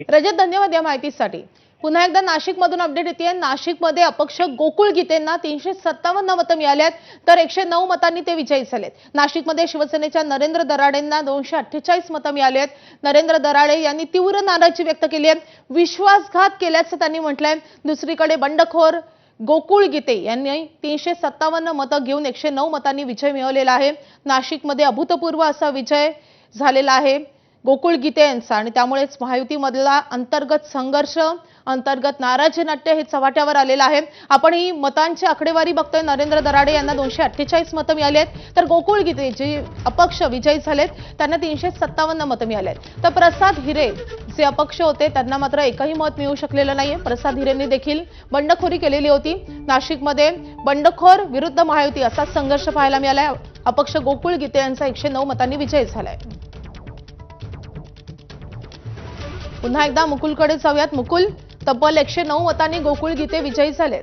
रजत, धन्यवाद या माहितीसाठी। पुन्हा एकदा नाशिकमधून अपडेट येते। नाशिकमध्ये अपक्ष गोकुळ गीतेंना 357 मतं मिळाली आहेत, तर 109 मतांनी ते विजयी झालेत। नाशिकमध्ये शिवसेनेच्या नरेंद्र दराडेंना 248 मतं मिळाली आहेत। नरेंद्र दराडे यांनी तीव्र नाराजी व्यक्त केली आहे, विश्वासघात केल्याचं त्यांनी म्हटलंय। दुसरीकडे बंडखोर गोकुळ गीते यांनी 357 मतं घेऊन 109 मतांनी विजय मिळवलेला आहे। नाशिकमध्ये अभूतपूर्व असा विजय झालेला आहे गोकुळ गीते यांचा, आणि त्यामुळेच महायुतीमधला अंतर्गत संघर्ष, अंतर्गत नाराजी नाट्य हे चव्हाट्यावर आलेलं आहे। आपण ही मतांची आकडेवारी बघतोय। नरेंद्र दराडे यांना 248 मतं मिळाली आहेत, तर गोकुळ गीते जे अपक्ष विजयी झालेत त्यांना 357 मतं मिळाली आहेत। तर प्रसाद हिरे जे अपक्ष होते त्यांना मात्र एकही मत मिळू शकलेलं नाहीये। प्रसाद हिरेंनी देखील बंडखोरी केलेली होती। नाशिकमध्ये बंडखोर विरुद्ध महायुती असा संघर्ष पाहायला मिळालाय। अपक्ष गोकुळ गीते यांचा 109 मतांनी विजय झालाय। पुन्हा एकदा मुकुलकडे जाऊयात। मुकुल, तब्बल 109 मतांनी गोकुळ गीते विजयी झालेत।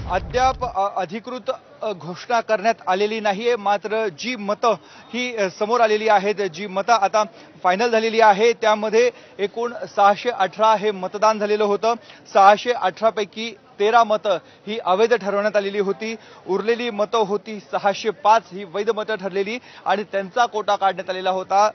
अद्याप अधिकृत घोषणा करण्यात आलेली नाहीये, मात्र जी मतं ही समोर आलेली आहेत, जी मतं आता फायनल झालेली आहे, त्यामध्ये एकूण 618 हे मतदान झालेलं होतं। 618 पैकी 13 मतं ही अवैध ठरवण्यात आलेली होती। उरलेली मतं होती 605 ही वैध मतं ठरलेली, आणि त्यांचा कोटा काढण्यात आलेला होता।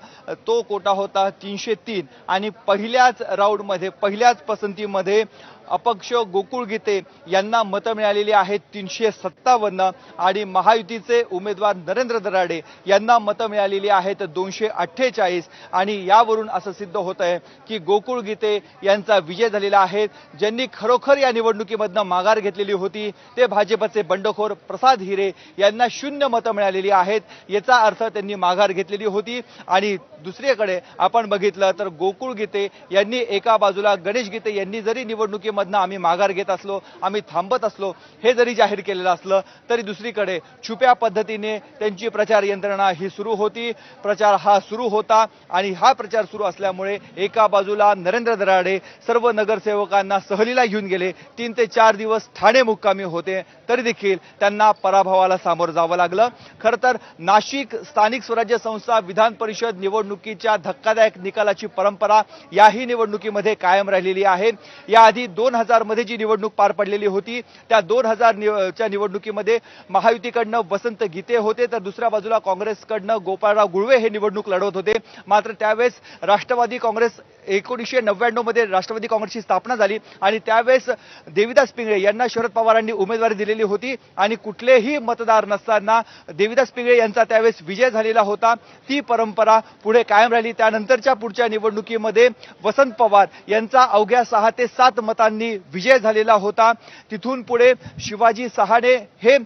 तो कोटा होता 303, आणि पहिल्याच राऊंडमध्ये, पहिल्याच पसंतीमध्ये अपक्ष गोकुळ गीते यांना मतं मिळालेली आहेत 357, आणि महायुतीचे उमेदवार नरेंद्र दराडे यांना मतं मिळालेली आहेत 248, आणि यावरून असं सिद्ध होत आहे की गोकुळ गीते यांचा विजय झालेला आहे। ज्यांनी खरोखर या निवडणुकीमधनं माघार घेतलेली होती ते भाजपचे बंडखोर प्रसाद हिरे यांना 0 मतं मिळालेली आहेत। याचा अर्थ त्यांनी माघार घेतलेली होती। आणि दुसरीकडे आपण बघितलं तर गोकुळ गीते यांनी एका बाजूला, गणेश गीते यांनी जरी निवडणुकीमधनं आम्ही माघार घेत असलो, आम्ही थांबत असलो हे जरी जाहीर केलेलं असलं, तरी दुसरीकडे छुप्या पद्धतीने त्यांची प्रचार यंत्रणा ही सुरू होती। प्रचार हा सुरू होता, आणि हा प्रचार सुरू असल्यामुळे एका बाजूला नरेंद्र दराडे सर्व नगरसेवकांना सहलीला घेऊन गेले। 3 ते 4 दिवस ठाणे मुक्कामी होते, तरी देखील त्यांना पराभवाला सामोरं जावं लागलं। खरं तर नाशिक स्थानिक स्वराज्य संस्था विधान परिषद निवडणुकीच्या धक्कादायक निकालाची परंपरा याही निवडणुकीमध्ये कायम राहिलेली आहे। याआधी 2000 मध्ये जी निवडणूक पार पडलेली होती, त्या 2000 निवडणुकीमध्ये महायुतीकडनं वसंत गीते होते, तर दुसऱ्या बाजूला काँग्रेसकडनं गोपाळराव गुळवे हे निवडणूक लढवत होते। मात्र त्यावेळेस राष्ट्रवादी काँग्रेस, 1999 मध्ये राष्ट्रवादी काँग्रेसची स्थापना झाली, आणि त्यावेळेस देविदास पिंगळे यांना शरद पवारांनी उमेदवारी दिलेली होती, आणि कुठलेही मतदार नसताना देविदास पिंगळे यांचा त्यावेळेस विजय झालेला होता। ती परंपरा पुढे कायम राहिली। त्यानंतरच्या पुढच्या निवडणुकीमध्ये वसंत पवार यांचा अवघ्या 6 ते 7 मतांनी विजय झालेला होता। तिथून पुढे शिवाजी सहाणे हे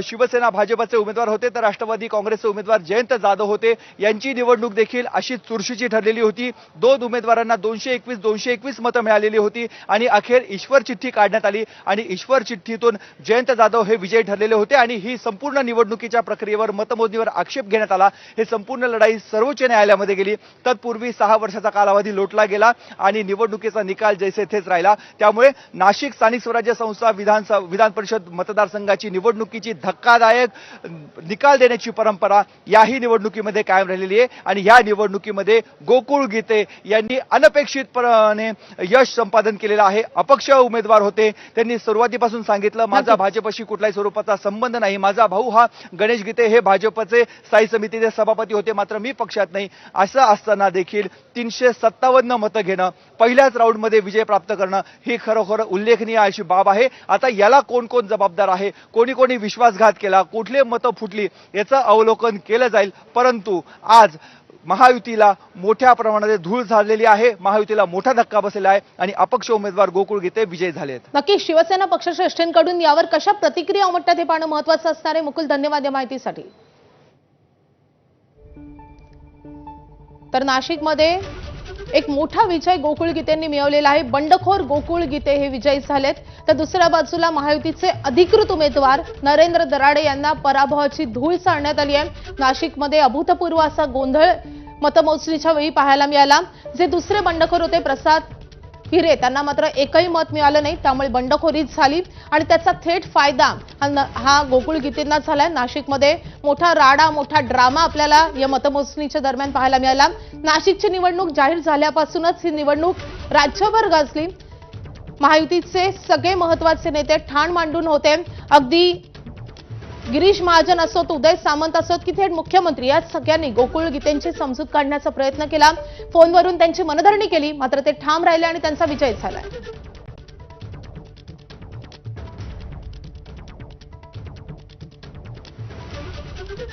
शिवसेना भाजपचे उमेदवार होते, तर राष्ट्रवादी काँग्रेसचे उमेदवार जयंत जाधव होते। यांची निवडणूक देखील अशी चुरशीची ठरलेली होती। 2 उमेदवारांना 221 मतं मिळालेली होती, आणि अखेर ईश्वर चिठ्ठी काढण्यात आली, आणि ईश्वर चिठ्ठीतून जयंत जाधव हे विजयी ठरलेले होते। आणि ही संपूर्ण निवडणुकीच्या प्रक्रियेवर, मतमोजणीवर आक्षेप घेण्यात आला। हे संपूर्ण लढाई सर्वोच्च न्यायालयामध्ये गेली। तत्पूर्वी 6 वर्षाचा कालावधी लोटला गेला, आणि निवडणुकीचा निकाल जैसे थेच राहिला। त्यामुळे नाशिक स्थानिक स्वराज्य संस्था विधान परिषद मतदारसंघाची निवडणुकीची धक्कादायक निकाल देण्याची परंपरा याही निवडणुकीमध्ये कायम राहिलेली आहे। आणि या निवडणुकीमध्ये गोकुळ गीते यांनी अनपेक्षितपणे यश संपादन केलेलं आहे। अपक्ष उमेदवार होते, त्यांनी सुरुवातीपासून सांगितलं माझा भाजपशी कुठल्याही स्वरूपाचा संबंध नाही, माझा भाऊ हा गणेश गीते हे भाजपचे स्थायी समितीचे सभापती होते, मात्र मी पक्षात नाही। असं असताना देखील 357 मतं घेणं, पहिल्याच राऊंडमध्ये विजय प्राप्त करणं ही खरोखर उल्लेखनीय अशी बाब आहे। आता याला कोण कोण जबाबदार आहे, कोणी कोणी विश्वासघात केला, कुठले मतं फुटली, याचं अवलोकन केलं जाईल। परंतु आज महायुतीला मोठ्या प्रमाणात धूळ झालेली आहे, महायुतीला मोठा धक्का बसलेला आहे, आणि अपक्ष उमेदवार गोकुळ गीते विजयी झालेत। नक्की शिवसेना पक्षश्रेष्ठींकडून यावर कशा प्रतिक्रिया उमटतात हे पाहणं महत्त्वाचं असणार आहे। मुकुल, धन्यवाद या माहितीसाठी। तर नाशिकमध्ये एक मोठा विजय गोकुळ गीतेंनी मिळवलेला आहे। बंडखोर गोकुळ गीते हे विजयी झालेत, तर दुसऱ्या बाजूला महायुतीचे अधिकृत उमेदवार नरेंद्र दराडे यांना पराभवाची धूळ चारण्यात आली आहे। नाशिकमध्ये अभूतपूर्व असा गोंधळ मतमोजणीच्या वेळी पाहायला मिळाला। जे दुसरे बंडखोर होते प्रसाद हिरे त्यांना मात्र एकही मत मिळालं नाही, त्यामुळे बंडखोरी झाली आणि त्याचा थेट फायदा हा गोकुळ गीतेंना झालाय। नाशिकमध्ये मोठा राडा, मोठा ड्रामा आपल्याला या मतमोजणीच्या दरम्यान पाहायला मिळाला। नाशिकची निवडणूक जाहीर झाल्यापासूनच ही निवडणूक राज्यभर गाजली। महायुतीचे सगळे महत्त्वाचे नेते ठाण मांडून होते, अगदी गिरीश महाजन असोत, उदय सामंत असोत की थेट मुख्यमंत्री, या सगळ्यांनी गोकुळ गीतेंची समजूत काढण्याचा प्रयत्न केला, फोनवरून त्यांची मनधरणी केली, मात्र ते ठाम राहिले आणि त्यांचा विजय झाला।